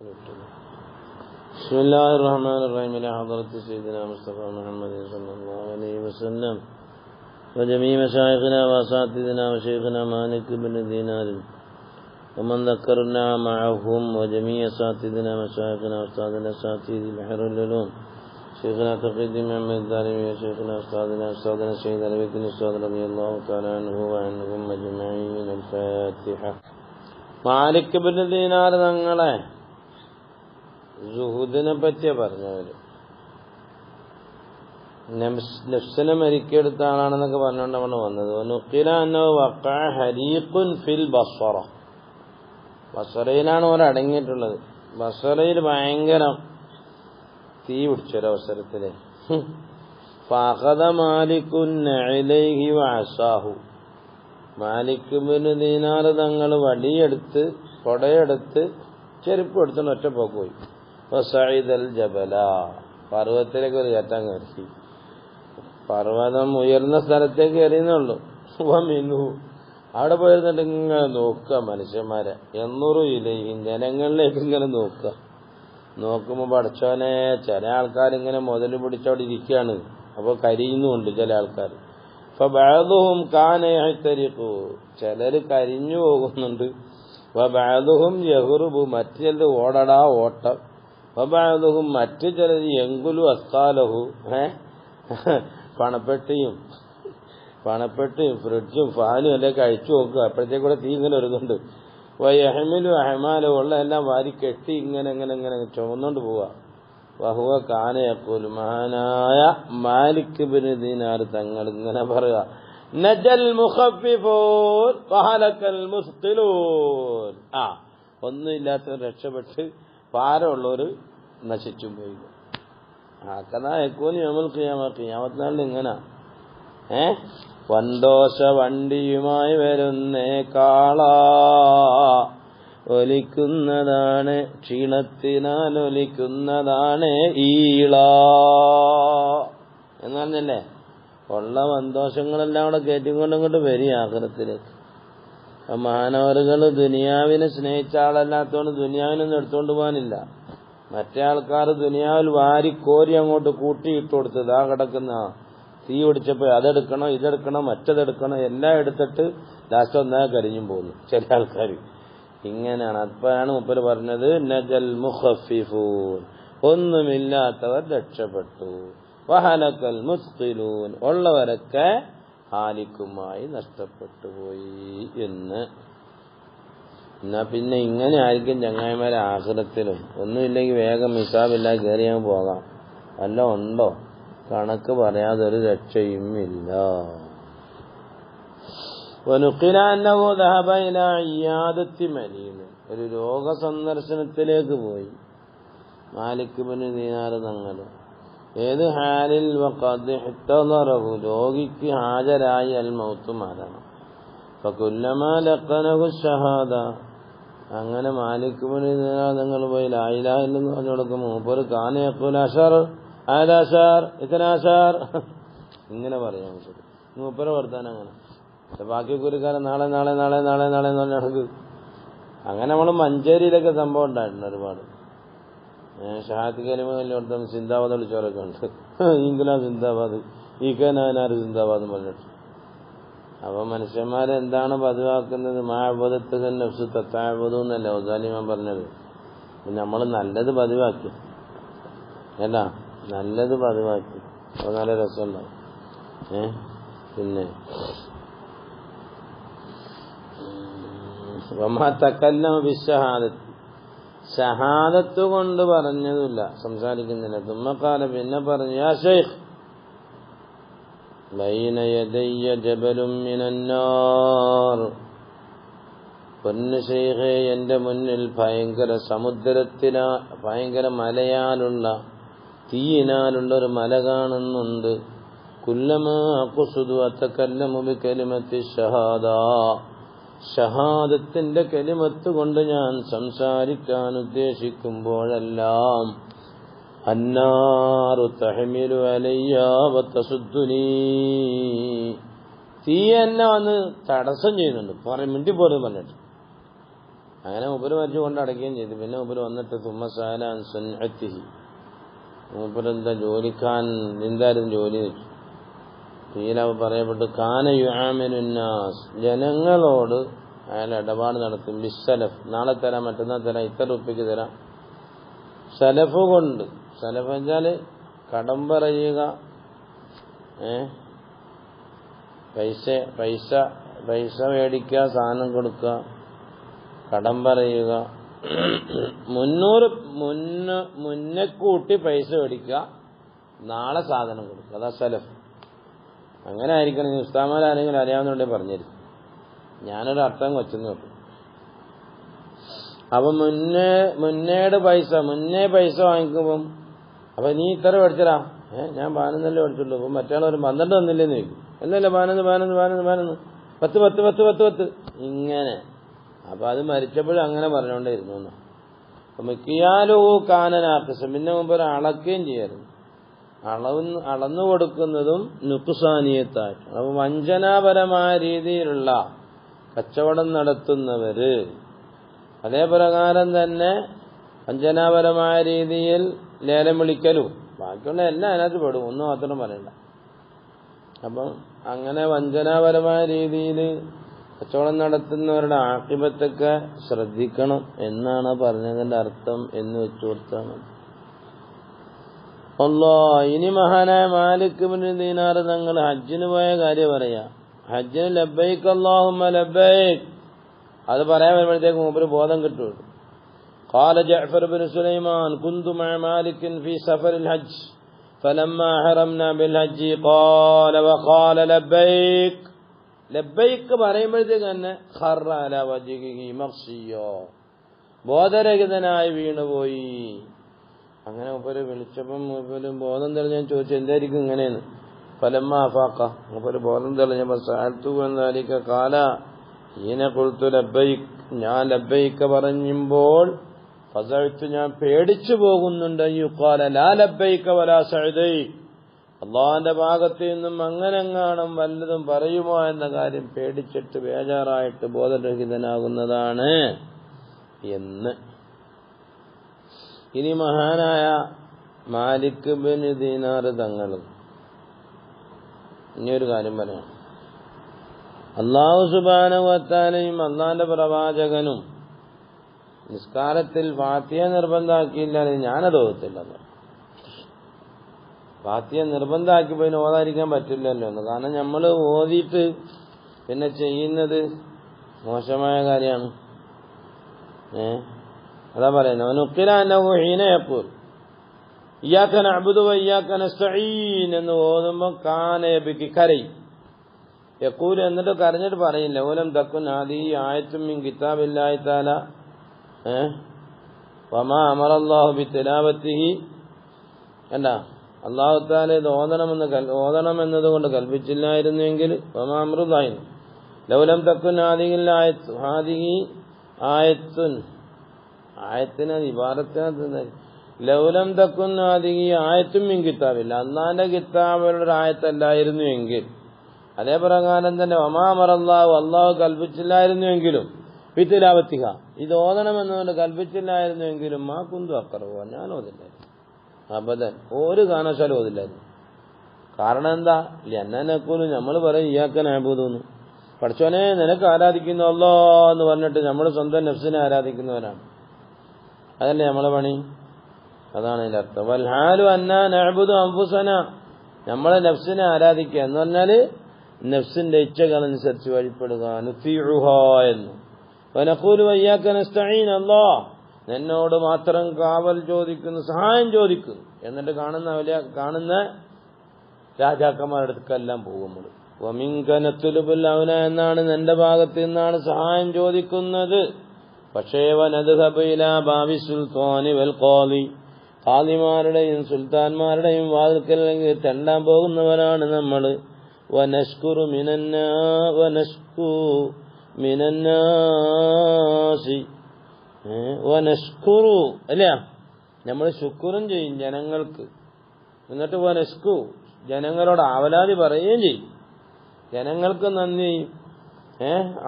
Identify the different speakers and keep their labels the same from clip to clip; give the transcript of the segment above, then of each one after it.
Speaker 1: بسم الله الرحمن الرحيم إلى حضرة سيدنا مصطفى محمد صلى الله عليه وسلم وجميع مشايخنا وأساتذتنا وشيخنا مالك بن دينار ومن ذكرنا معهم وجميع أساتذتنا مشايخنا وأستاذنا أساتذة بحر العلوم شيخنا تقي الدين محمد الظالمي وشيخنا أستاذنا الشهيد علي بن الأستاذ رضي الله تعالى عنه وعنهم أجمعين. الفاتحة. Malik bin Dinar തങ്ങളെ സുഹുദിനെ പറ്റിയ പറഞ്ഞവര് നഫ്സിനെ മരിക്കെടുത്ത ആളാണെന്നൊക്കെ പറഞ്ഞുകൊണ്ട് നമ്മൾ വന്നത്. ബസ്വറയിലാണ് ഓരോ അടങ്ങിയിട്ടുള്ളത്. ബസ്വറയിൽ ഭയങ്കര തീ പിടിച്ചൊരവസരത്തില് മാലിക് ബിൻ ദീനാർ തങ്ങൾ വടിയെടുത്ത് കൊടയെടുത്ത് ചെരുപ്പ് എടുത്തോണ്ട് ഒറ്റ പോക്ക് പോയി. സഈദൽ ജബല, പർവ്വതത്തിലേക്ക് ഒരു കയറ്റം കയറി. പർവ്വതം ഉയർന്ന സ്ഥലത്തേക്ക് കയറിയെന്നുള്ളൂ. അവിടെ പോയിരുന്നിട്ട് ഇങ്ങനെ നോക്കുക മനുഷ്യന്മാരെ, 800 ഇലയും ജനങ്ങളിലേക്ക് ഇങ്ങനെ നോക്കുക. നോക്കുമ്പോ പടച്ചോനെ, ചില ആൾക്കാരിങ്ങനെ മുതല് പിടിച്ചവിടെ ഇരിക്കുകയാണ്. അപ്പൊ കരിയുന്നുണ്ട് ചില ആൾക്കാർ. ഇപ്പൊ ബഅദുഹും കാന യഹ്തരിഖു, ചിലര് കരിഞ്ഞു പോകുന്നുണ്ട്. വബഅദുഹും യഹ്റുബു, മറ്റു ചിലർ ഓടടാ ഓട്ടം. വബഅദുഹും മറ്റു ചിലർ യങ്കുലു അസ്കാലഹു, പണപ്പെട്ടിയും ഫ്രിഡ്ജും ഫാനും എല്ലാം കഴിച്ചു നോക്കുക. അപ്പോഴത്തേക്കൂടെ തീ ഇങ്ങനെ ഒരുന്നുണ്ട്. വയഹ്മിലു അഹ്മാലു, ഉള്ള എല്ലാം വാരി കെട്ടി ഇങ്ങനെ ഇങ്ങനെ ഇങ്ങനെ ചുമന്നുകൊണ്ട് പോവുക. വഹുവ കാന യഖൂലു, മഹാനായ മാലിക് ബിൻ ദീനാർ തങ്ങൾ ഇങ്ങനെ പറയുക, നജൽ മുഖഫിഫൂൻ വഹലകൽ മുസ്ഖിലൂൻ. ഒന്നുമില്ലാത്തവർ രക്ഷപ്പെട്ട് ഭാരമുള്ളവർ നശിച്ചും പോയി. കഥാ യകൂനി യൗമുൽ ഖിയാമ, ഖിയാമത്ത് നാളിൽ ഇങ്ങനെ വണ്ടോശ വണ്ടിയുമായി വരുന്നേ കാള, ഒലിക്കുന്നതാണ് ക്ഷീണത്തിനാൽ ഒലിക്കുന്നതാണ് ഈള എന്ന് പറഞ്ഞല്ലേ. ഉള്ള സന്തോഷങ്ങളെല്ലാം അവിടെ കയറ്റിക്കൊണ്ടിങ്ങോട്ട് വരും ആഖിറത്തിലേക്ക്. അപ്പൊ മാനവറുകൾ ദുനിയാവിനെ സ്നേഹിച്ച ആളല്ലാത്തതുകൊണ്ട് ദുനിയാവിനൊന്നും എടുത്തുകൊണ്ട് പോകാനില്ല. മറ്റേ ആൾക്കാർ ദുനിയാവിൽ വാരിക്കോരി അങ്ങോട്ട് കൂട്ടിയിട്ട് കൊടുത്തത്, ആ കിടക്കുന്ന തീ പിടിച്ചപ്പോ അതെടുക്കണം ഇതെടുക്കണം മറ്റതെടുക്കണം എല്ലാം എടുത്തിട്ട് ലാസ്റ്റ് ഒന്നാ കരിഞ്ഞും പോകുന്നു ചില ആൾക്കാർ. ഇങ്ങനെയാണ്. അപ്പോഴാണ് മുപ്പര് പറഞ്ഞത്, നജൽ മുഖഫിഫൂൻ, ഒന്നുമില്ലാത്തവർ രക്ഷപ്പെട്ടു. വഹലകൽ മുസ്ഖിലൂൻ, ഉള്ളവരൊക്കെ ഹാലിക്കുമായി നഷ്ടപ്പെട്ടു പോയി എന്ന്. എന്നാ പിന്നെ ഇങ്ങനെ ആയിരിക്കും ചങ്ങായിമാരെ ആഖിറത്തിലും. ഒന്നുമില്ലെങ്കിൽ വേഗം ഹിസാബില്ലാതെ കയറിയാൽ പോകാം. വല്ല ഉണ്ടോ? കണക്ക് പറയാതെ ഒരു രക്ഷയും ഇല്ല. ഒരു രോഗ സന്ദർശനത്തിലേക്ക് പോയി മാലിക് ബിൻ ദീനാർ തങ്ങൾ. ഏത് ഹാലിൽ രോഗിക്ക് ഹാജരായി അൽ മൗത്ത്, മരണം. ഫകുല്ലമാ ലഖനഹു ഷഹാദ, അങ്ങനെ മാലിക് ബിൻ ദീനാർ തങ്ങൾ പോയി ലാ ഇലാഹ ഇല്ലല്ലാഹ് പറഞ്ഞു കൊടുക്കുമ്പോൾ മൂപ്പർ കാന യഖൂൽ അശർ ആദാശർ ഇതനാശർ ഇങ്ങനെ പറയാൻ പറ്റും. മൂപ്പരെ വർത്താനം അങ്ങനെ. ബാക്കി കുരുക്കാരൻ നാളെ നാളെ നാളെ നാളെ നാളെ എന്ന് പറഞ്ഞ അങ്ങനെ നമ്മൾ മഞ്ചേരിയിലൊക്കെ സംഭവം ഉണ്ടായിട്ടുണ്ട് ഒരുപാട്. ഷഹാദത്ത് കലിമ സിന്ദാബാദ് വിളിച്ചവരൊക്കെ ഉണ്ട്. ഇംഗ്ലാം സിന്ദാബാദ്, ഈക്കനാനാർ സിന്ദാബാദ് പറഞ്ഞിട്ട്. അപ്പൊ മനുഷ്യന്മാരെന്താണ് പതിവാക്കുന്നത്? മാഅബദത്ത് നഫ്സ് തതഅബദു എന്നല്ലേ ഔസാലിമാൻ പറഞ്ഞത്. നമ്മൾ നല്ലത് പതിവാക്കി, അല്ല നല്ലത് പതിവാക്കി, അത് നല്ല രസമുണ്ടാവും. പിന്നെ ഷഹാദത്ത് കൊണ്ട് പറഞ്ഞതുമില്ല, സംസാരിക്കുന്നില്ല. തുമ്മക്കാല, പിന്നെ പറഞ്ഞു, യാ ശൈഖ് ബൈന യദയ്യ ജബലും മിനന്നാർ, പൊന്നു ശൈഖേ, എന്റെ മുന്നിൽ ഭയങ്കര ഭയങ്കര മലയാലുള്ള തീയിനാലുള്ള ഒരു മല കാണുന്നുണ്ട്. കുല്ലമാ അഖ്സുദു അതകല്ലമു ബികലിമത്തി ഷഹാദ, ഷഹാദത്തിന്റെ കലിമത്ത് കൊണ്ട് ഞാൻ സംസാരിക്കാൻ ഉദ്ദേശിക്കുമ്പോഴെല്ലാം അന്നാറു തഹ്മിലു അലയ്യ വതസുദ്ദുനി, തീ എന്നെ വന്ന് തടസ്സം ചെയ്യുന്നുണ്ട്. മിണ്ടി പോലും പറഞ്ഞിട്ട് അങ്ങനെ മൂപ്പര് മരിച്ചു കൊണ്ട് അടയ്ക്കുകയും ചെയ്തു. പിന്നെ മൂപ്പര് വന്നിട്ട് തുമ്മസാലാൻ സുന്നത്തിഹി, മൂപ്പരെന്താ ജോലിക്കാൻ എന്തായിരുന്നു ജോലി വെച്ചു. തീരാവ് പറയപ്പെട്ടു കാന യുആമിനുന്നാസ്, ജനങ്ങളോട് അയാൾ ഇടപാട് നടത്തും. ബിസ്സലഫ്, നാളെ തരാം, മറ്റന്നാൾ തരാം, ഇത്ര ഉറുപ്പിക്ക് തരാം. സലഫ് കൊണ്ട്, സലഫ് വെച്ചാൽ കടം പറയുക, പൈസ മേടിക്കുക, സാധനം കൊടുക്കുക, കടം പറയുക, മുന്നേ കൂട്ടി പൈസ മേടിക്കുക, നാളെ സാധനം കൊടുക്കുക. അതാ സലഫ്. അങ്ങനെ ആയിരിക്കണം. ഉസ്താമാരാരെങ്കിലും അറിയാവുന്നുണ്ടെങ്കിൽ പറഞ്ഞിരുന്നു. ഞാനൊരു അർത്ഥം വെച്ചെന്ന് പറഞ്ഞു. അപ്പൊ മുന്നേ പൈസ വാങ്ങിക്കുമ്പം അപ്പൊ നീ ഇത്ര മേടിച്ചടാ, ഞാൻ 11 മേടിച്ചുള്ളൂ. അപ്പൊ മറ്റേ ഒരു 12 തന്നില്ലേന്ന് ചോദിക്കും. എന്നല്ല 11 10 ഇങ്ങനെ. അപ്പൊ അത് മരിച്ചപ്പോഴും അങ്ങനെ പറഞ്ഞുകൊണ്ടേയിരുന്നു. അപ്പൊ മിക്കിയാലോ കാനനാക്കസം, പിന്നെ മുമ്പ് ഒരു അളക്കുകയും ചെയ്യായിരുന്നു. അളന്നു കൊടുക്കുന്നതും നുക്സാനിയത്തായിട്ട്. അപ്പൊ വഞ്ചനാപരമായ രീതിയിലുള്ള കച്ചവടം നടത്തുന്നവര്, അതേ പ്രകാരം തന്നെ വഞ്ചനാപരമായ രീതിയിൽ ലേലം വിളിക്കലും, ബാക്കിയുള്ള എല്ലാം അതിനകത്ത് പെടും, ഒന്നും മാത്രം പറയണ്ട. അപ്പം അങ്ങനെ വഞ്ചനാപരമായ രീതിയിൽ കച്ചവടം നടത്തുന്നവരുടെ ആഖിബത്തൊക്കെ ശ്രദ്ധിക്കണം എന്നാണ് പറഞ്ഞതിന്റെ അർത്ഥം എന്ന് വെച്ചു കൊടുത്താണ്. ഇനി മഹാനായ മാലിക് ഇബ്നു ദീനാർ തങ്ങൾ ഹജ്ജിന് പോയ കാര്യം പറയാ. ഹജ്ജിന് ലബ്ബൈക് അല്ലാഹുമ്മ ലബ്ബൈക് അത് പറയാൻ വരുമ്പോഴത്തേക്ക് മൂപ്പര് ബോധം കിട്ടുള്ളൂ. قال جعفر بن سليمان كنت مع مالك في سفر الحج فلما حرمنا بالحج قال لبيك ലബ്ബൈക്ക് പറയുമ്പോഴത്തേക്ക് തന്നെ ഖറ അലാ വജ്ഹിഹി മഗ്ശിയോ, ബോധരഹിതനായി വീണുപോയി. അങ്ങനെ മൂപ്പര് വിളിച്ചപ്പം മൂപ്പര് ബോധം തെളിഞ്ഞ് ഞാൻ ചോദിച്ചു എന്തായിരിക്കും ഇങ്ങനെയെന്ന്. ഫലമ്മ അഫാഖ, മൂപ്പര് ബോധം തെളിഞ്ഞപ്പോൾ സഅൽതു അൻദാലിക ഖാല ഹീന ഖുൽതു ലബ്ബൈക്, ഞാൻ ലബ്ബൈക പറയുമ്പോൾ ഫസഅൽതു, ഞാൻ പേടിച്ചു പോകുന്നുണ്ട്. യുഖാല ലാ ലബ്ബൈക വലാ സഅദൈക്, അള്ളാഹുവിന്റെ ഭാഗത്ത് നിന്നും അങ്ങനെങ്ങാണം വല്ലതും പറയുമോ എന്ന കാര്യം പേടിച്ചിട്ട് ബേജാറായിട്ട് ബോധരഹിതനാകുന്നതാണ് എന്ന്. ഇനി മഹാനായ മാലിക് ഇബ്നു ദീനാർ തങ്ങൾ ഇനിയൊരു കാര്യം പറയാം. അല്ലാഹു സുബ്ഹാനഹു വ തആലയും അള്ളാന്റെ പ്രവാചകനും നിസ്കാരത്തിൽ ഫാത്തിഹ നിർബന്ധമാക്കിയില്ല, ഞാനത് ഓതത്തില്ല. ഫാത്തിഹ നിർബന്ധമാക്കി പോയി ഓതാതിരിക്കാൻ പറ്റില്ലല്ലോ എന്ന്. കാരണം നമ്മൾ ഓതിയിട്ട് പിന്നെ ചെയ്യുന്നത് മോശമായ കാര്യമാണ്. അതാ പറയുന്നത് ഇയ്യാക നഅ്ബുദു വ ഇയ്യാക നസ്തഈൻ എന്ന് ഓതുമ്പോൾ കാന യബ്കി, കരയും. യഖൂൽ എന്നിട്ട് കരഞ്ഞിട്ട് പറയില്ല ഓലം തക്കുൻ ആദി ആയത്തും മിൻ കിതാബില്ലാഹി തആല വമാ അമറല്ലാഹു ബിതിലാവത്തിഹി, എന്താ അല്ലാഹു തആല ഇത് ഓതണം എന്നതുകൊണ്ട് കൽപ്പിച്ചില്ലായിരുന്നെങ്കിൽ വമാ അംറുല്ലാഹി ലൗലം തക്കുൻ ഹാദിഹി ആയത്തുൻ, ആയത്തിന് ഇബാറത്തിന് ലൗലം തക്കുൻ ഹാദിഹി ആയത്തും മിൻ കിതാബില്ല, അല്ലാഹുവിന്റെ കിതാബിലുള്ള ആയത്തല്ലായിരുന്നു എങ്കിൽ, അതേ പ്രകാരം തന്നെ വമാ അമറല്ലാഹു, അല്ലാഹു കൽപ്പിച്ചില്ലായിരുന്നുവെങ്കിലും ബിതിലാവത്തിഹ ഇത് ഓതണമെന്നുകൊണ്ട് കൽപ്പിച്ചില്ലായിരുന്നുവെങ്കിലും മാ കുന്തു അഖറവ, ഞാൻ ഓതില്ലായിരുന്നു. അബദൻ, ഒരു കാരണവശാലും ഓതില്ലായിരുന്നു. കാരണം എന്താ? ലന്നനഖൂലു, നമ്മൾ പറയും ഇയ്യാക നഅ്ബുദു, പടച്ചോനെ നിനക്ക് ആരാധിക്കുന്നു അല്ലാഹ് എന്ന് പറഞ്ഞിട്ട് നമ്മൾ സ്വന്തം നഫ്സിനെ ആരാധിക്കുന്നവരാണ്. അതല്ലേ നമ്മളെ പണി. അതാണ് ഇതിന്റെ അർത്ഥം. വൽ ഹാലു അന്നാ നഅ്ബുദു അൻഫുസന, നമ്മളെ നഫ്സിനെ ആരാധിക്കുക എന്ന് പറഞ്ഞാല് നഫ്സിന്റെ ഇച്ഛകളനുസരിച്ച് വഴിപ്പെടുക. നുതീഉഹാ എന്ന്. വനഖൂലു ഇയ്യാക നസ്തഈൻ, അല്ലാഹ് നിന്നോട് മാത്രം കാവൽ ചോദിക്കുന്നു, സഹായം ചോദിക്കുന്നു. എന്നിട്ട് കാണുന്ന രാജാക്കന്മാരുടെ അടുക്കെല്ലാം പോകുമ്പോൾ വമിൻക നത്ലുബുൽ ഔല എന്നാണ്, നിന്റെ ഭാഗത്ത് നിന്നാണ് സഹായം ചോദിക്കുന്നത്. പക്ഷേ വനദ്ഹബു ഇലാ ബാബി സുൽത്താനി വൽ ഖാദി, ഖാദിമാരുടെയും സുൽത്താൻമാരുടെയും വാതിൽക്കൽ തെണ്ടാൻ പോകുന്നവരാണ് നമ്മൾ. വനഷ്കുറു മിനന്നാസി വനഷ്കുറു, അല്ല നമ്മൾ ശുക്റും ചെയ്യും ജനങ്ങൾക്ക്. എന്നിട്ട് വനഷ്കു, ജനങ്ങളോട് ആവലാതി പറയുകയും ചെയ്യും. ജനങ്ങൾക്ക് നന്ദി ചെയ്യും.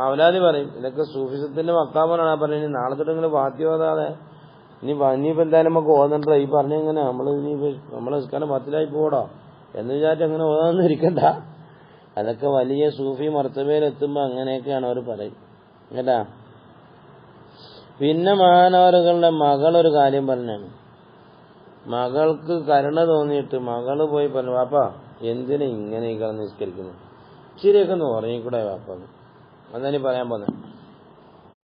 Speaker 1: അവലാദി പറയും ഇതൊക്കെ സൂഫിസത്തിന്റെ മക്കാമനാണ് പറയുന്നത്. നാളെ തൊട്ടെങ്കിലും പാത്തി ഓതാതെ ഇനിയിപ്പോ എന്തായാലും നമുക്ക് ഓതണ്ടോ ഈ പറഞ്ഞെങ്ങനെ നമ്മളെ നിസ്കാരം പത്തിലായി പോടോ എന്ന് വിചാരിച്ച് അങ്ങനെ ഓതാന്ന് ഇരിക്കണ്ട. അതൊക്കെ വലിയ സൂഫി മർത്തബയിലെത്തുമ്പോ അങ്ങനെയൊക്കെയാണ് അവർ പറയും കേട്ടാ. പിന്നെ മഹാനവറുകളുടെ മകളൊരു കാര്യം പറഞ്ഞാണ്. മകൾക്ക് കരുണ തോന്നിയിട്ട് മകള് പോയി പറഞ്ഞു, വാപ്പാ എന്തിനാ ഇങ്ങനെ ഈ കിടന്ന് നിസ്കരിക്കുന്നു, ഇച്ചിരിയൊക്കെ ഒന്ന് ഉറങ്ങിക്കൂടെ വാപ്പാന്ന്. അതാണ് പറയാൻ പോകുന്നത്.